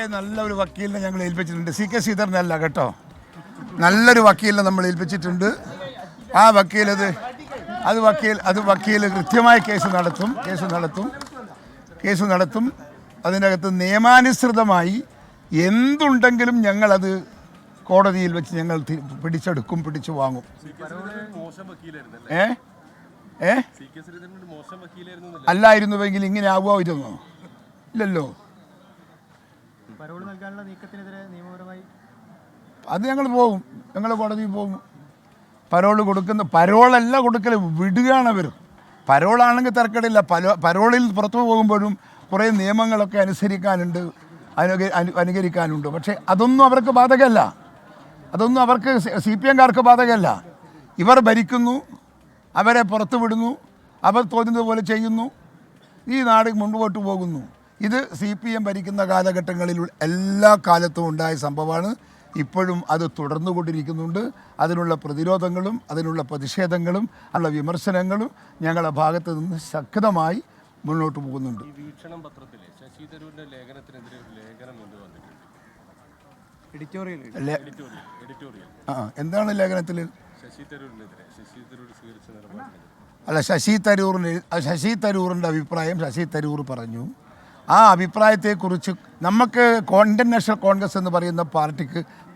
നല്ലൊരു വക്കീലിനെ ഞങ്ങൾ ഏൽപ്പിച്ചിട്ടുണ്ട്. CK ശ്രീധരനല്ല കേട്ടോ, നല്ലൊരു വക്കീലിനെ നമ്മൾ ഏൽപ്പിച്ചിട്ടുണ്ട്. ആ വക്കീൽ അത് വക്കീൽ കൃത്യമായി കേസ് നടത്തും. അതിനകത്ത് നിയമാനുസൃതമായി എന്തുണ്ടെങ്കിലും ഞങ്ങളത് കോടതിയിൽ വെച്ച് ഞങ്ങൾ പിടിച്ചു വാങ്ങും. അല്ലായിരുന്നുവെങ്കിൽ ഇങ്ങനെ ആവുമായിരുന്നോ? ഇല്ലല്ലോ. അത് ഞങ്ങൾ കോടതിയിൽ പോകും. പരോളല്ല കൊടുക്കൽ, വിടുകയാണ് അവർ. പരോളാണെങ്കിൽ തിരക്കടില്ല. പരോളിൽ പുറത്തു പോകുമ്പോഴും കുറേ നിയമങ്ങളൊക്കെ അനുകരിക്കാനുണ്ട്. പക്ഷേ അതൊന്നും അവർക്ക് ബാധകമല്ല. അതൊന്നും അവർക്ക് CPM-കാർക്ക് ബാധകമല്ല. ഇവർ ഭരിക്കുന്നു, അവരെ പുറത്തു വിടുന്നു, അവർ തോന്നുന്നത് പോലെ ചെയ്യുന്നു, ഈ നാട് മുൻപോട്ട് പോകുന്നു. ഇത് CPM ഭരിക്കുന്ന കാലഘട്ടങ്ങളിൽ എല്ലാ കാലത്തും ഉണ്ടായ സംഭവമാണ്. ഇപ്പോഴും അത് തുടർന്നുകൊണ്ടിരിക്കുന്നുണ്ട്. അതിനുള്ള പ്രതിരോധങ്ങളും അതിനുള്ള പ്രതിഷേധങ്ങളും അതിനുള്ള വിമർശനങ്ങളും ഞങ്ങളുടെ ഭാഗത്ത് നിന്ന് ശക്തമായി മുന്നോട്ട് പോകുന്നുണ്ട്. ശശി തരൂരിന്റെ ലേഖനത്തിനെതിരെ ഒരു ലേഖനം വന്നിട്ടുണ്ട്. എന്താണ് ലേഖനത്തിൽ? ശശി തരൂരിനെതിരെ ശശി തരൂർ സ്വീകരിച്ച നിലപാട് അല്ല, ശശി തരൂറിൻ്റെ അഭിപ്രായം ശശി തരൂർ പറഞ്ഞു. ആ അഭിപ്രായത്തെക്കുറിച്ച് നമുക്ക് ഇന്ത്യൻ നാഷണൽ കോൺഗ്രസ് എന്ന് പറയുന്ന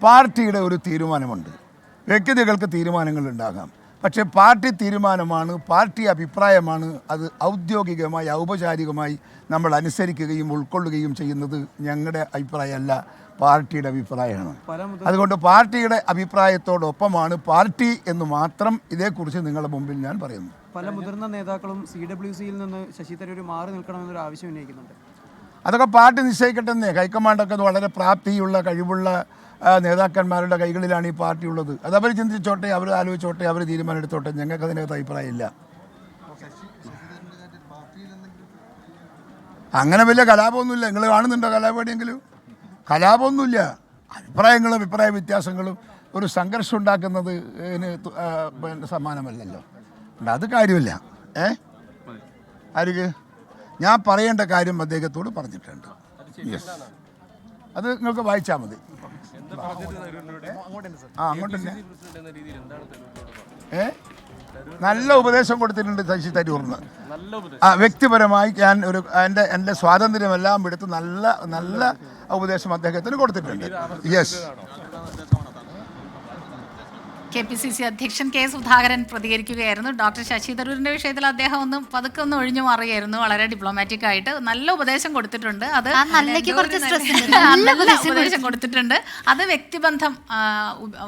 പാർട്ടിയുടെ ഒരു തീരുമാനമുണ്ട്. വ്യക്തികൾക്ക് തീരുമാനങ്ങൾ ഉണ്ടാകാം, പക്ഷേ പാർട്ടി തീരുമാനമാണ്, പാർട്ടി അഭിപ്രായമാണ്. അത് ഔദ്യോഗികമായി ഔപചാരികമായി നമ്മൾ അനുസരിക്കുകയും ഉൾക്കൊള്ളുകയും ചെയ്യുന്നത് ഞങ്ങളുടെ അഭിപ്രായമല്ല, പാർട്ടിയുടെ അഭിപ്രായമാണ്. അതുകൊണ്ട് പാർട്ടിയുടെ അഭിപ്രായത്തോടൊപ്പമാണ് പാർട്ടി എന്ന് മാത്രം ഇതേക്കുറിച്ച് നിങ്ങളുടെ മുമ്പിൽ ഞാൻ പറയുന്നു. പല മുതിർന്ന നേതാക്കളും CWCയിൽ നിന്ന് ശശി തരൂർ മാറി നിൽക്കണമെന്നൊരു ആവശ്യം ഉന്നയിക്കുന്നുണ്ട്. അതൊക്കെ പാർട്ടി നിശ്ചയിക്കട്ടെന്നേ. ഹൈക്കമാൻഡൊക്കെ വളരെ പ്രാപ്തിയുള്ള കഴിവുള്ള നേതാക്കന്മാരുടെ കൈകളിലാണ് ഈ പാർട്ടി ഉള്ളത്. അത് അവർ ചിന്തിച്ചോട്ടെ, അവർ ആലോചിച്ചോട്ടെ, അവർ തീരുമാനം എടുത്തോട്ടെ. ഞങ്ങൾക്ക് അതിനകത്ത് അഭിപ്രായമില്ല. അങ്ങനെ വലിയ കലാപമൊന്നുമില്ല. നിങ്ങൾ കാണുന്നുണ്ടോ കലാപടിയെങ്കിലും? കലാപമൊന്നുമില്ല. അഭിപ്രായ വ്യത്യാസങ്ങളും ഒരു സംഘർഷം ഉണ്ടാക്കുന്നത് സമാനമല്ലല്ലോ. അത് കാര്യമില്ല. ആർക്ക് ഞാൻ പറയേണ്ട കാര്യം അദ്ദേഹത്തോട് പറഞ്ഞിട്ടുണ്ട്. യെസ്, അത് നിങ്ങൾക്ക് വായിച്ചാൽ മതി. അങ്ങോട്ട് നല്ല ഉപദേശം കൊടുത്തിട്ടുണ്ട് ശശി തരൂറിന്. വ്യക്തിപരമായി ഞാൻ എൻ്റെ സ്വാതന്ത്ര്യമെല്ലാം എടുത്ത് നല്ല ഉപദേശം അദ്ദേഹത്തിന് കൊടുത്തിട്ടുണ്ട്. യെസ്. KPCC അധ്യക്ഷൻ K. സുധാകരൻ പ്രതികരിക്കുകയായിരുന്നു. ഡോക്ടർ ശശി തരൂരിന്റെ വിഷയത്തിൽ അദ്ദേഹം പതുക്കെ ഒഴിഞ്ഞു മാറിയായിരുന്നു. വളരെ ഡിപ്ലോമാറ്റിക് ആയിട്ട് നല്ല ഉപദേശം കൊടുത്തിട്ടുണ്ട്. അത് ഉപദേശം കൊടുത്തിട്ടുണ്ട്. അത് വ്യക്തിബന്ധം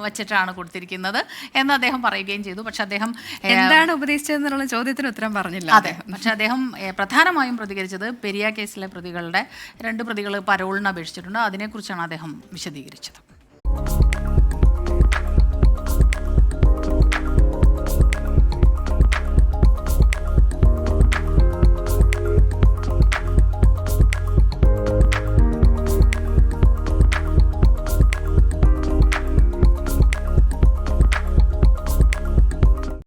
വച്ചിട്ടാണ് കൊടുത്തിരിക്കുന്നത് എന്ന് അദ്ദേഹം പറയുകയും ചെയ്തു. പക്ഷെ അദ്ദേഹം എന്താണ് ഉപദേശിച്ചതെന്നുള്ള ചോദ്യത്തിന് ഉത്തരം പറഞ്ഞില്ല. അതെ, പക്ഷെ അദ്ദേഹം പ്രധാനമായും പ്രതികരിച്ചത് പെരിയ കേസിലെ 2 പ്രതികൾ പരോളിന് അപേക്ഷിച്ചിട്ടുണ്ട്. അതിനെക്കുറിച്ചാണ് അദ്ദേഹം വിശദീകരിച്ചത്.